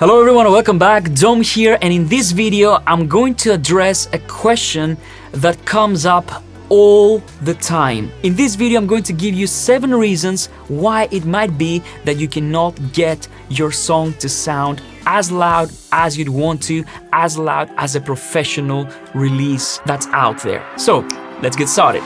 Hello everyone, welcome back. Dom here, and in this video I'm going to address a question that comes up all the time. In this video I'm going to give you 7 reasons why it might be that you cannot get your song to sound as loud as you'd want to, as loud as a professional release that's out there. So let's get started.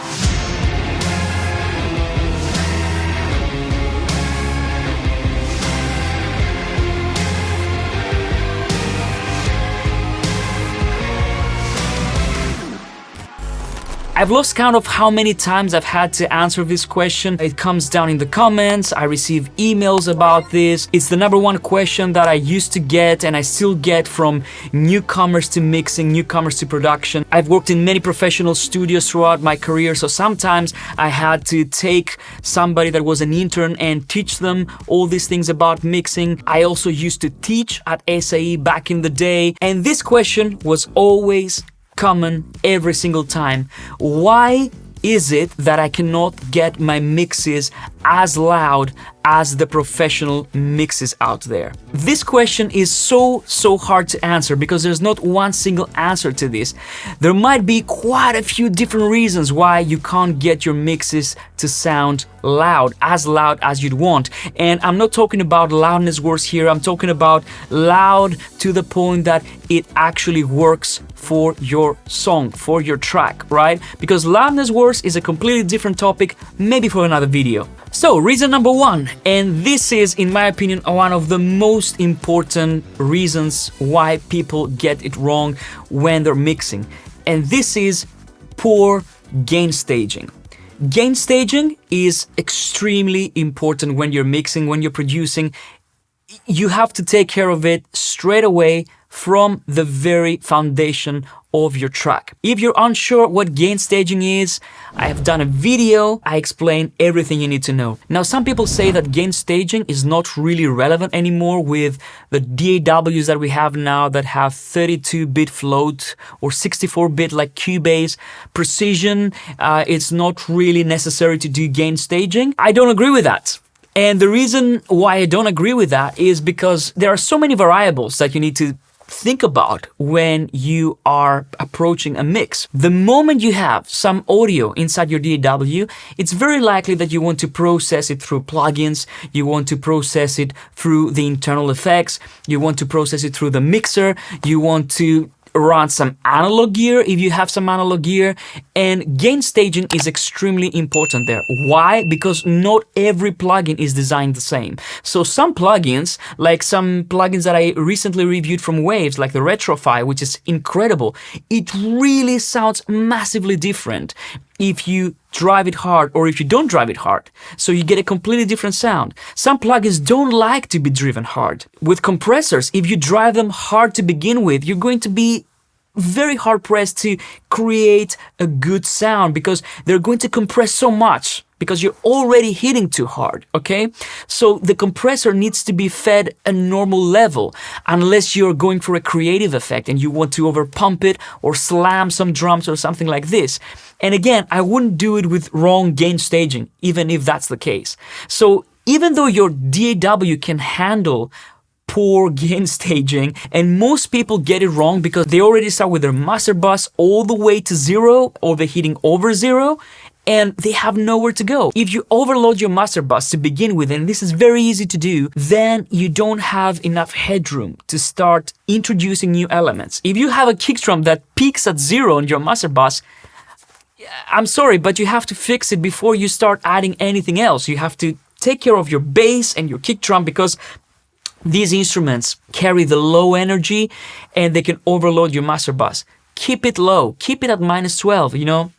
I've lost count of how many times I've had to answer this question. It comes down in the comments, I receive emails about this. It's the #1 question that I used to get and I still get from newcomers to mixing, newcomers to production. I've worked in many professional studios throughout my career, so sometimes I had to take somebody that was an intern and teach them all these things about mixing. I also used to teach at SAE back in the day, and this question was always common every single time. Why is it that I cannot get my mixes as loud as the professional mixes out there? This question is so hard to answer because there's not one single answer to this. There might be quite a few different reasons why you can't get your mixes to sound loud as you'd want. And I'm not talking about loudness wars here, I'm talking about loud to the point that it actually works for your song, for your track, right? Because loudness wars is a completely different topic, maybe for another video. So, reason #1, and this is, in my opinion, one of the most important reasons why people get it wrong when they're mixing, and this is poor gain staging. Gain staging is extremely important when you're mixing, when you're producing. You have to take care of it straight away from the very foundation of your track. If you're unsure what gain staging is, I have done a video, I explain everything you need to know. Now, some people say that gain staging is not really relevant anymore with the DAWs that we have now that have 32-bit float or 64-bit like Cubase precision. It's not really necessary to do gain staging. I don't agree with that. And the reason why I don't agree with that is because there are so many variables that you need to think about when you are approaching a mix. The moment you have some audio inside your DAW, it's very likely that you want to process it through plugins, you want to process it through the internal effects, you want to process it through the mixer, you want to run some analog gear if you have some analog gear, and gain staging is extremely important there. Why? Because not every plugin is designed the same. So some plugins, like some plugins that I recently reviewed from Waves, like the Retrofy, which is incredible, it really sounds massively different if you drive it hard or if you don't drive it hard. So you get a completely different sound. Some plugins don't like to be driven hard. With compressors, if you drive them hard to begin with, you're going to be very hard pressed to create a good sound because they're going to compress so much because you're already hitting too hard, okay? So the compressor needs to be fed a normal level unless you're going for a creative effect and you want to overpump it or slam some drums or something like this. And again, I wouldn't do it with wrong gain staging, even if that's the case. So even though your DAW can handle poor gain staging, and most people get it wrong because they already start with their master bus all the way to 0 or they're hitting over 0 and they have nowhere to go. If you overload your master bus to begin with, and this is very easy to do, then you don't have enough headroom to start introducing new elements. If you have a kick drum that peaks at 0 on your master bus, I'm sorry, but you have to fix it before you start adding anything else. You have to take care of your bass and your kick drum because these instruments carry the low energy and they can overload your master bus. Keep it low, keep it at -12, you know?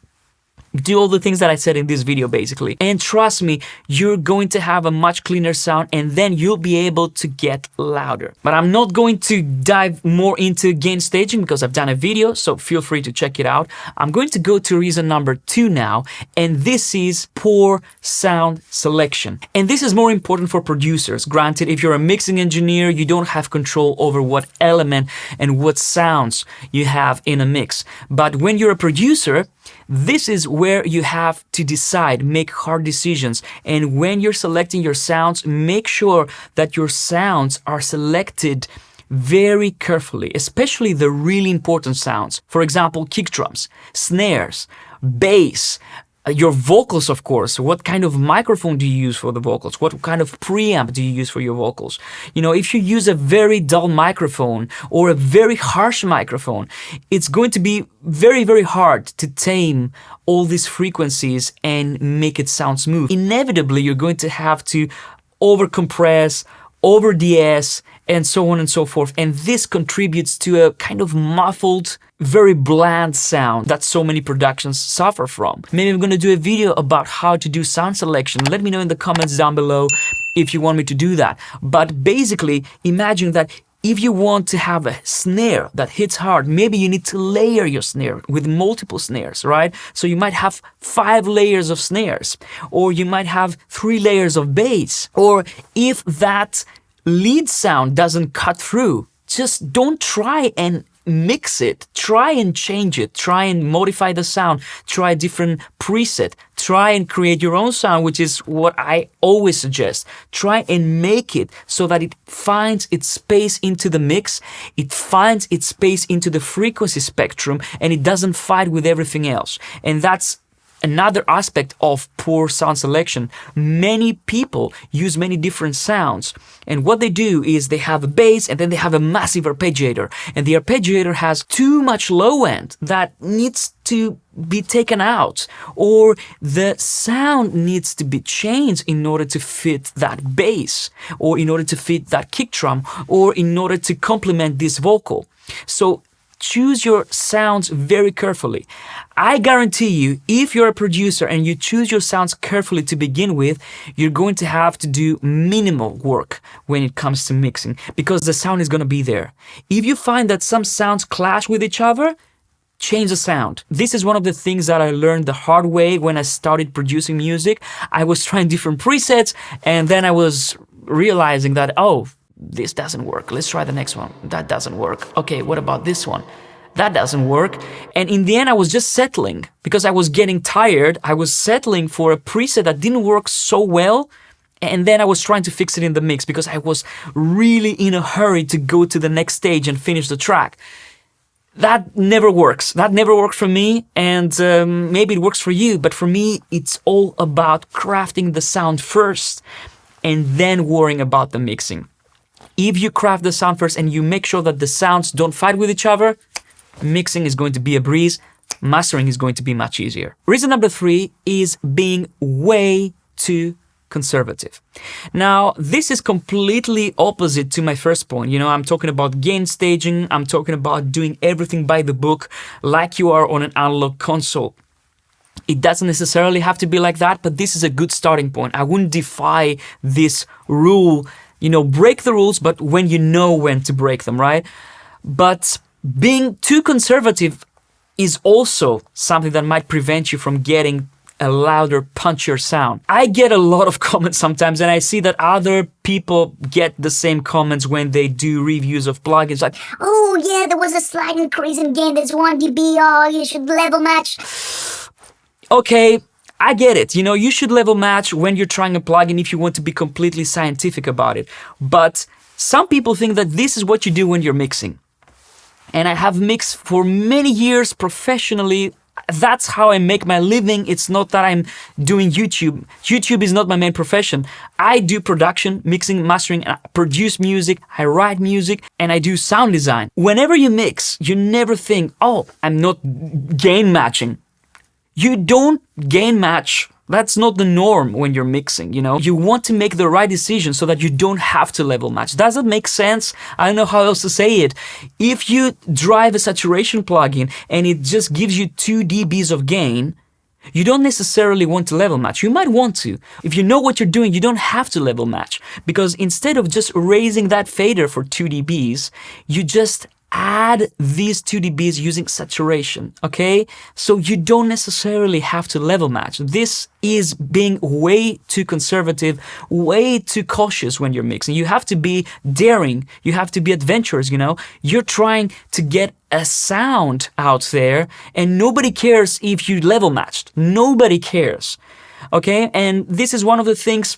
Do all the things that I said in this video basically. And trust me, you're going to have a much cleaner sound and then you'll be able to get louder. But I'm not going to dive more into gain staging because I've done a video, so feel free to check it out. I'm going to go to reason #2 now, and this is poor sound selection. And this is more important for producers. Granted, if you're a mixing engineer, you don't have control over what element and what sounds you have in a mix. But when you're a producer, this is where you have to decide, make hard decisions. And when you're selecting your sounds, make sure that your sounds are selected very carefully, especially the really important sounds. For example, kick drums, snares, bass, your vocals, of course. What kind of microphone do you use for the vocals? What kind of preamp do you use for your vocals? You know, if you use a very dull microphone or a very harsh microphone, it's going to be very, very hard to tame all these frequencies and make it sound smooth. Inevitably, you're going to have to overcompress, over de-ess, and so on and so forth. And this contributes to a kind of muffled, very bland sound that so many productions suffer from. Maybe I'm gonna do a video about how to do sound selection. Let me know in the comments down below if you want me to do that. But basically, imagine that if you want to have a snare that hits hard, maybe you need to layer your snare with multiple snares, right? So you might have 5 layers of snares, or you might have 3 layers of bass. Or if that lead sound doesn't cut through, just don't try and mix it. Try and change it. Try and modify the sound. Try a different preset. Try and create your own sound, which is what I always suggest. Try and make it so that it finds its space into the mix, it finds its space into the frequency spectrum, and it doesn't fight with everything else. And that's another aspect of poor sound selection. Many people use many different sounds, and what they do is they have a bass and then they have a massive arpeggiator, and the arpeggiator has too much low end that needs to be taken out, or the sound needs to be changed in order to fit that bass, or in order to fit that kick drum, or in order to complement this vocal. So choose your sounds very carefully. I guarantee you, if you're a producer and you choose your sounds carefully to begin with, you're going to have to do minimal work when it comes to mixing, because the sound is going to be there. If you find that some sounds clash with each other, change the sound. This is one of the things that I learned the hard way when I started producing music. I was trying different presets, and then I was realizing that, oh, this doesn't work. Let's try the next one. That doesn't work. Okay, what about this one? That doesn't work. And in the end, I was just settling because I was getting tired. I was settling for a preset that didn't work so well. And then I was trying to fix it in the mix because I was really in a hurry to go to the next stage and finish the track. That never works. That never worked for me, and maybe it works for you, but for me, it's all about crafting the sound first and then worrying about the mixing. If you craft the sound first and you make sure that the sounds don't fight with each other, mixing is going to be a breeze, mastering is going to be much easier. Reason number 3 is being way too conservative. Now, this is completely opposite to my first point. You know, I'm talking about gain staging, I'm talking about doing everything by the book like you are on an analog console. It doesn't necessarily have to be like that, but this is a good starting point. I wouldn't defy this rule. You know, break the rules, but when you know when to break them, right? But being too conservative is also something that might prevent you from getting a louder, punchier sound. I get a lot of comments sometimes, and I see that other people get the same comments when they do reviews of plugins, like, oh yeah, there was a slight increase in gain, there's 1 dB, oh, you should level match. Okay, I get it. You know, you should level match when you're trying a plugin if you want to be completely scientific about it. But some people think that this is what you do when you're mixing. And I have mixed for many years professionally. That's how I make my living. It's not that I'm doing YouTube. YouTube is not my main profession. I do production, mixing, mastering, and I produce music, I write music, and I do sound design. Whenever you mix, you never think, oh, I'm not gain matching. You don't gain match. That's not the norm when you're mixing, you know? You want to make the right decision so that you don't have to level match. Does it make sense? I don't know how else to say it. If you drive a saturation plugin and it just gives you 2 dBs of gain, you don't necessarily want to level match. You might want to. If you know what you're doing, you don't have to level match, because instead of just raising that fader for 2 dBs, you just add these 2 dBs using saturation, okay? So you don't necessarily have to level match. This is being way too conservative, way too cautious when you're mixing. You have to be daring, you have to be adventurous, you know? You're trying to get a sound out there, and nobody cares if you level matched. Nobody cares, okay? And this is one of the things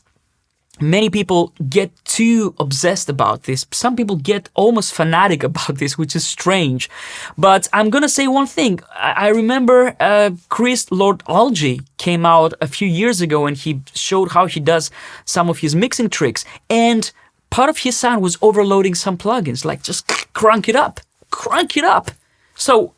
Many people get too obsessed about this. Some people get almost fanatic about this, which is strange. But I'm gonna say one thing. I remember Chris Lord Alge came out a few years ago and he showed how he does some of his mixing tricks. And part of his sound was overloading some plugins, like just crank it up. So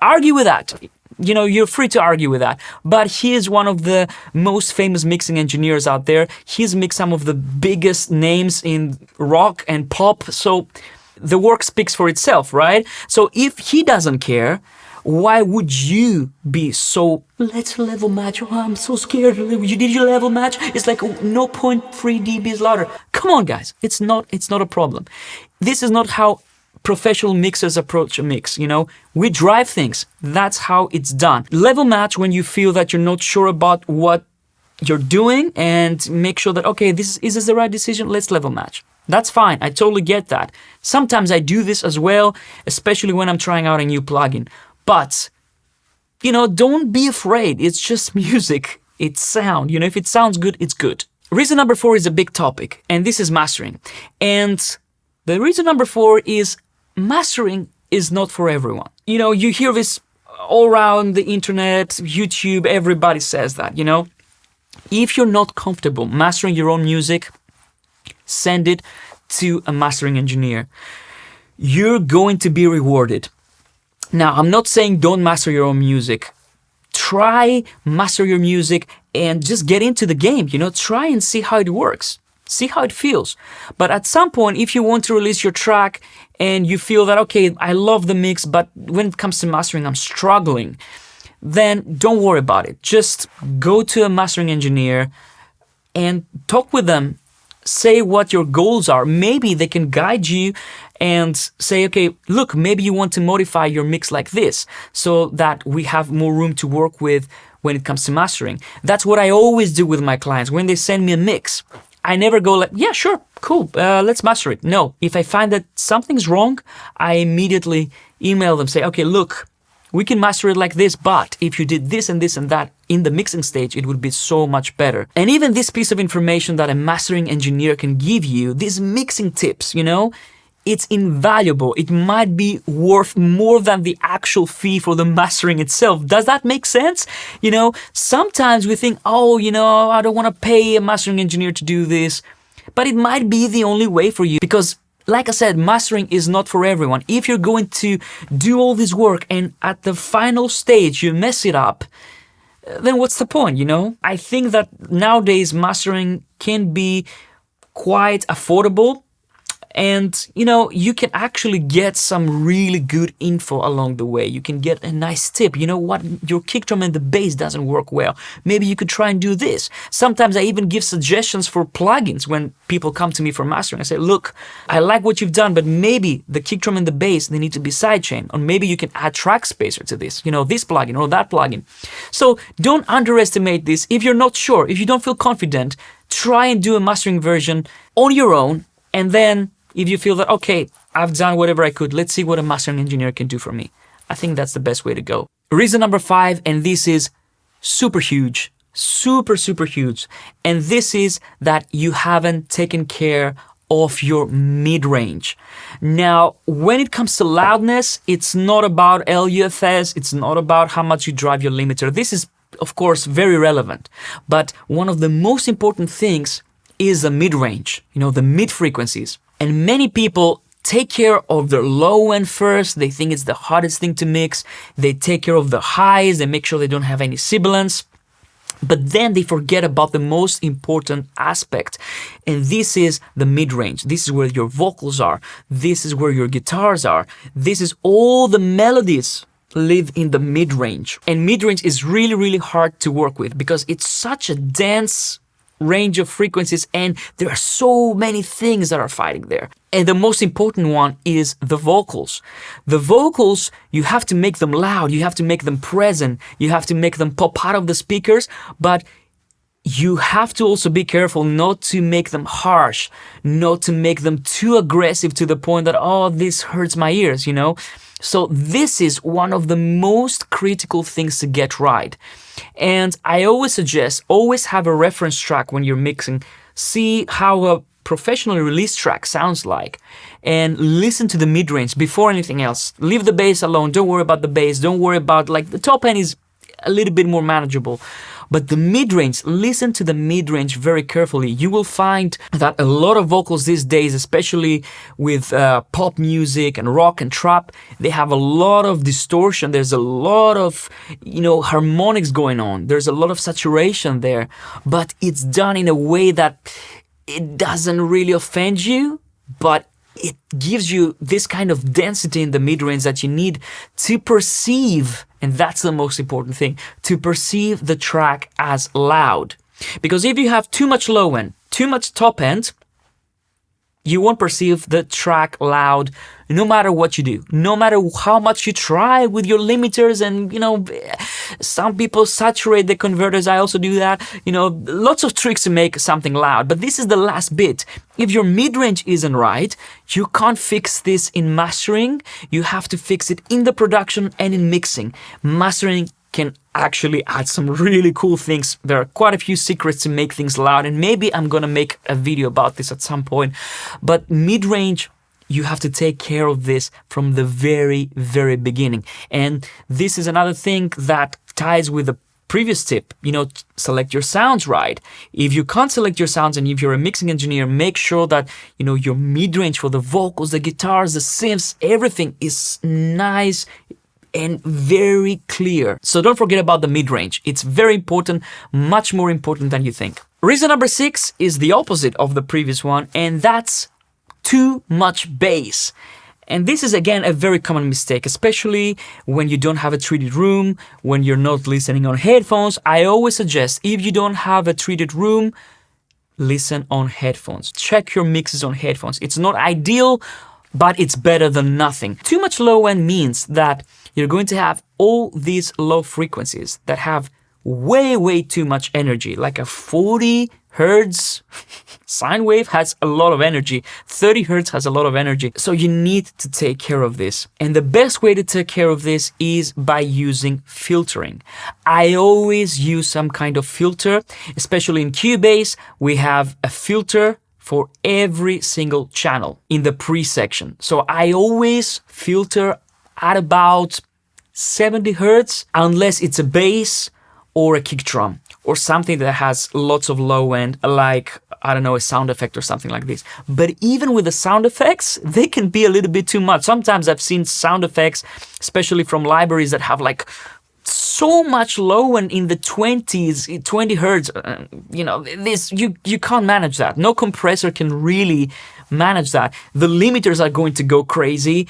argue with that. You know, you're free to argue with that. But he is one of the most famous mixing engineers out there. He's mixed some of the biggest names in rock and pop. So the work speaks for itself, right? So if he doesn't care, why would you be so, let's level match? Oh, I'm so scared. You did your level match? It's like 0.3 dBs louder. Come on, guys. It's not a problem. This is not how professional mixers approach a mix, you know? We drive things. That's how it's done. Level match when you feel that you're not sure about what you're doing and make sure that, okay, is this the right decision? Let's level match. That's fine. I totally get that. Sometimes I do this as well, especially when I'm trying out a new plugin. But, you know, don't be afraid. It's just music. It's sound. You know, if it sounds good, it's good. Reason number 4 is a big topic, and this is mastering. And the reason number 4 is mastering is not for everyone. You know, you hear this all around the internet, YouTube, everybody says that, you know. If you're not comfortable mastering your own music, send it to a mastering engineer. You're going to be rewarded. Now, I'm not saying don't master your own music. Try master your music and just get into the game, you know, try and see how it works. See how it feels. But at some point, if you want to release your track and you feel that, okay, I love the mix, but when it comes to mastering, I'm struggling, then don't worry about it. Just go to a mastering engineer and talk with them. Say what your goals are. Maybe they can guide you and say, okay, look, maybe you want to modify your mix like this so that we have more room to work with when it comes to mastering. That's what I always do with my clients. When they send me a mix, I never go like, yeah, sure, cool, let's master it. No, if I find that something's wrong, I immediately email them, say, okay, look, we can master it like this, but if you did this and this and that in the mixing stage, it would be so much better. And even this piece of information that a mastering engineer can give you, these mixing tips, you know, it's invaluable. It might be worth more than the actual fee for the mastering itself. Does that make sense? You know, sometimes we think, oh, you know, I don't want to pay a mastering engineer to do this, but it might be the only way for you because, like I said, mastering is not for everyone. If you're going to do all this work and at the final stage you mess it up, then what's the point, you know? I think that nowadays mastering can be quite affordable. And, you know, you can actually get some really good info along the way. You can get a nice tip. You know what? Your kick drum and the bass doesn't work well. Maybe you could try and do this. Sometimes I even give suggestions for plugins when people come to me for mastering. I say, look, I like what you've done, but maybe the kick drum and the bass, they need to be sidechain. Or maybe you can add track spacer to this, you know, this plugin or that plugin. So don't underestimate this. If you're not sure, if you don't feel confident, try and do a mastering version on your own. And then if you feel that, okay, I've done whatever I could, let's see what a mastering engineer can do for me. I think that's the best way to go. Reason number 5, and this is super huge, super huge. And this is that you haven't taken care of your mid-range. Now, when it comes to loudness, it's not about LUFS, it's not about how much you drive your limiter. This is, of course, very relevant. But one of the most important things is the mid-range, you know, the mid-frequencies. And many people take care of their low end first. They think it's the hardest thing to mix. They take care of the highs. They make sure they don't have any sibilance. But then they forget about the most important aspect. And this is the mid-range. This is where your vocals are. This is where your guitars are. This is all the melodies live in the mid-range. And mid-range is really hard to work with because it's such a dense range of frequencies and there are so many things that are fighting there. And the most important one is the vocals. The vocals, you have to make them loud, you have to make them present, you have to make them pop out of the speakers, but you have to also be careful not to make them harsh, not to make them too aggressive to the point that, oh, this hurts my ears, you know? So this is one of the most critical things to get right. And I always suggest, always have a reference track when you're mixing see how a professionally released track sounds like, and listen to the mid-range before anything else. Leave the bass alone. Don't worry about the bass. Don't worry about, like, the top end is a little bit more manageable. But the mid-range, listen to the mid-range very carefully. You will find that a lot of vocals these days, especially with pop music and rock and trap, they have a lot of distortion. There's a lot of, harmonics going on. There's a lot of saturation there. But it's done in a way that it doesn't really offend you, but it gives you this kind of density in the mid-range that you need to perceive, and that's the most important thing, to perceive the track as loud. Because if you have too much low end, too much top end, you won't perceive the track loud no matter what you do, no matter how much you try with your limiters. And, some people saturate the converters. I also do that. Lots of tricks to make something loud. But this is the last bit. If your mid-range isn't right, you can't fix this in mastering. You have to fix it in the production and in mixing. Mastering can actually add some really cool things. There are quite a few secrets to make things loud, and maybe I'm gonna make a video about this at some point. But mid-range, you have to take care of this from the very, very beginning. And this is another thing that ties with the previous tip, select your sounds right. If you can't select your sounds, and if you're a mixing engineer, make sure that, your mid-range for the vocals, the guitars, the synths, everything is nice and very clear. So don't forget about the mid-range. It's very important, much more important than you think. Reason number 6 is the opposite of the previous one, and that's too much bass. And this is, again, a very common mistake, especially when you don't have a treated room, when you're not listening on headphones. I always suggest, if you don't have a treated room, listen on headphones. Check your mixes on headphones. It's not ideal, but it's better than nothing. Too much low end means that you're going to have all these low frequencies that have way, way too much energy. Like a 40 hertz sine wave has a lot of energy. 30 hertz has a lot of energy. So you need to take care of this. And the best way to take care of this is by using filtering. I always use some kind of filter, especially in Cubase. We have a filter for every single channel in the pre-section. So I always filter at about 70 hertz, unless it's a bass or a kick drum or something that has lots of low end, like, I don't know, a sound effect or something like this. But even with the sound effects, they can be a little bit too much. Sometimes I've seen sound effects, especially from libraries, that have like so much low end in the 20s, 20 hertz. This you can't manage that. No compressor can really manage that. The limiters are going to go crazy.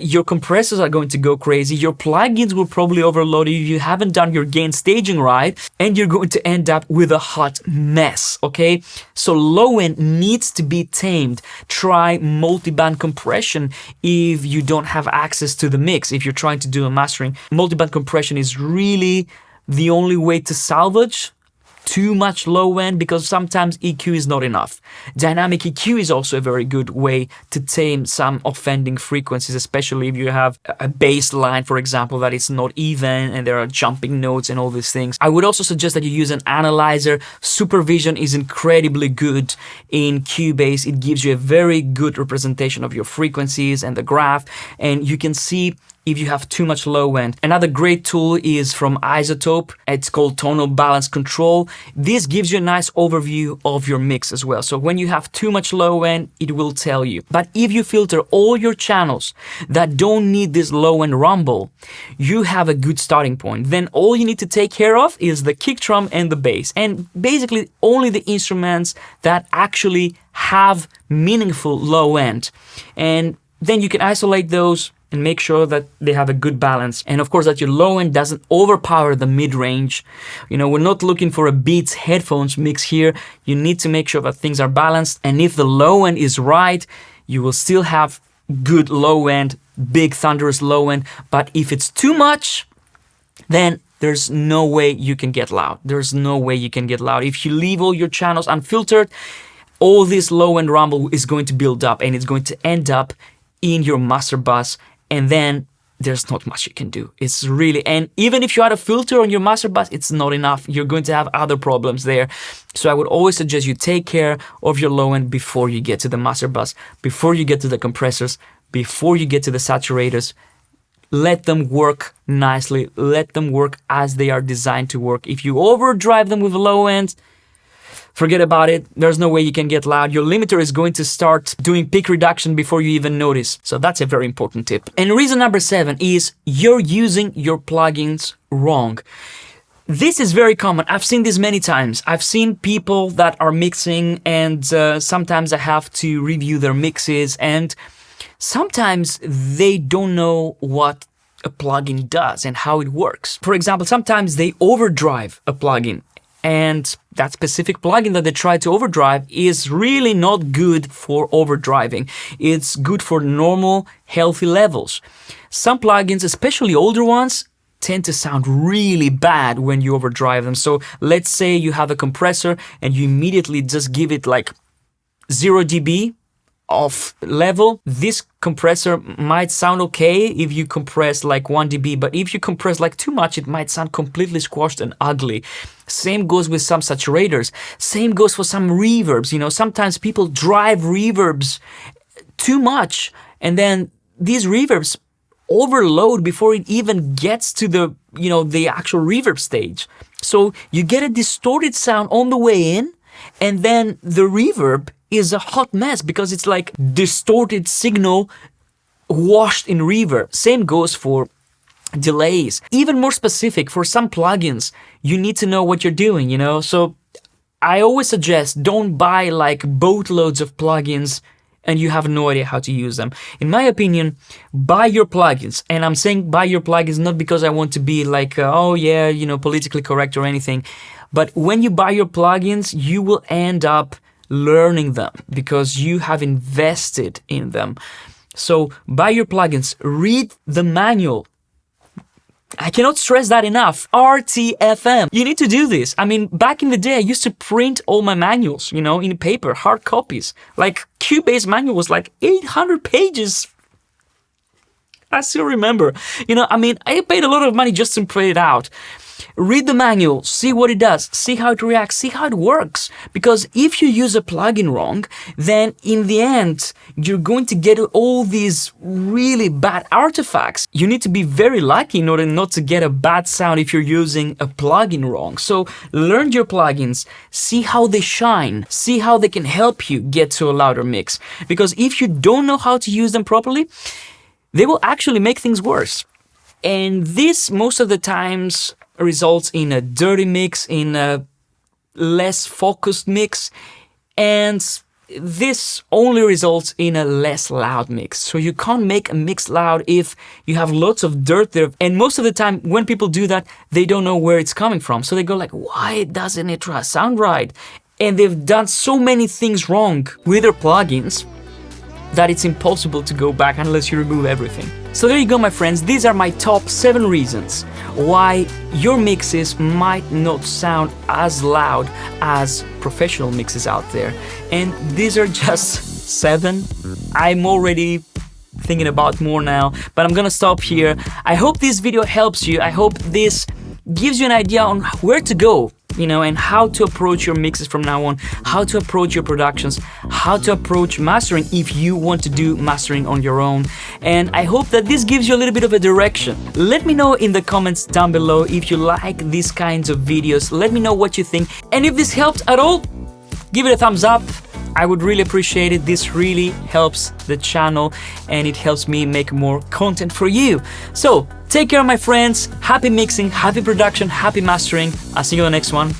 Your compressors are going to go crazy. Your plugins will probably overload you if you haven't done your gain staging right, and you're going to end up with a hot mess, okay? So low end needs to be tamed. Try multiband compression if you don't have access to the mix. If you're trying to do a mastering, multiband compression is really the only way to salvage too much low end, because sometimes EQ is not enough. Dynamic EQ is also a very good way to tame some offending frequencies, especially if you have a bass line, for example, that is not even and there are jumping notes and all these things. I would also suggest that you use an analyzer. Supervision is incredibly good in Cubase. It gives you a very good representation of your frequencies and the graph, and you can see if you have too much low end. Another great tool is from Isotope. It's called Tonal Balance Control. This gives you a nice overview of your mix as well. So when you have too much low end, it will tell you. But if you filter all your channels that don't need this low end rumble, you have a good starting point. Then all you need to take care of is the kick drum and the bass, and basically only the instruments that actually have meaningful low end. And then you can isolate those and make sure that they have a good balance. And of course that your low end doesn't overpower the mid-range. We're not looking for a Beats headphones mix here. You need to make sure that things are balanced. And if the low end is right, you will still have good low end, big thunderous low end. But if it's too much, then there's no way you can get loud. There's no way you can get loud. If you leave all your channels unfiltered, all this low end rumble is going to build up, and it's going to end up in your master bus. And then there's not much you can do. It's really, and even if you add a filter on your master bus, it's not enough. You're going to have other problems there. So I would always suggest you take care of your low end before you get to the master bus, before you get to the compressors, before you get to the saturators. Let them work nicely. Let them work as they are designed to work. If you overdrive them with a low end, forget about it. There's no way you can get loud. Your limiter is going to start doing peak reduction before you even notice. So that's a very important tip. And reason number 7 is you're using your plugins wrong. This is very common. I've seen this many times. I've seen people that are mixing, and sometimes I have to review their mixes, and sometimes they don't know what a plugin does and how it works. For example, sometimes they overdrive a plugin, and that specific plugin that they try to overdrive is really not good for overdriving. It's good for normal, healthy levels. Some plugins, especially older ones, tend to sound really bad when you overdrive them. So let's say you have a compressor and you immediately just give it like 0 dB of level. This compressor might sound okay if you compress like 1 dB, but if you compress like too much, it might sound completely squashed and ugly. Same goes with some saturators. Same goes for some reverbs. You know, sometimes people drive reverbs too much, and then these reverbs overload before it even gets to the, the actual reverb stage. So you get a distorted sound on the way in, and then the reverb is a hot mess because it's like distorted signal washed in reverb. Same goes for delays. Even more specific, for some plugins, you need to know what you're doing, So I always suggest don't buy like boatloads of plugins and you have no idea how to use them. In my opinion, buy your plugins. And I'm saying buy your plugins not because I want to be like, politically correct or anything. But when you buy your plugins, you will end up learning them because you have invested in them. So buy your plugins, read the manual. I cannot stress that enough. RTFM. You need to do this. I mean, back in the day, I used to print all my manuals, in paper, hard copies. Like Cubase manual was like 800 pages. I still remember. I paid a lot of money just to print it out. Read the manual, see what it does, see how it reacts, see how it works. Because if you use a plugin wrong, then in the end, you're going to get all these really bad artifacts. You need to be very lucky in order not to get a bad sound if you're using a plugin wrong. So learn your plugins, see how they shine, see how they can help you get to a louder mix. Because if you don't know how to use them properly, they will actually make things worse. And this, most of the times, results in a dirty mix, in a less focused mix, and this only results in a less loud mix. So you can't make a mix loud if you have lots of dirt there. And most of the time, when people do that, they don't know where it's coming from. So they go like, why doesn't it sound right? And they've done so many things wrong with their plugins that it's impossible to go back unless you remove everything. So there you go, my friends. These are my top 7 reasons why your mixes might not sound as loud as professional mixes out there. And these are just 7. I'm already thinking about more now, but I'm gonna stop here. I hope this video helps you. I hope this gives you an idea on where to go, and how to approach your mixes from now on, how to approach your productions, how to approach mastering if you want to do mastering on your own. And I hope that this gives you a little bit of a direction. Let me know in the comments down below if you like these kinds of videos. Let me know what you think. And if this helped at all, give it a thumbs up. I would really appreciate it. This really helps the channel and it helps me make more content for you. So take care, my friends. Happy mixing, happy production, happy mastering. I'll see you on the next one.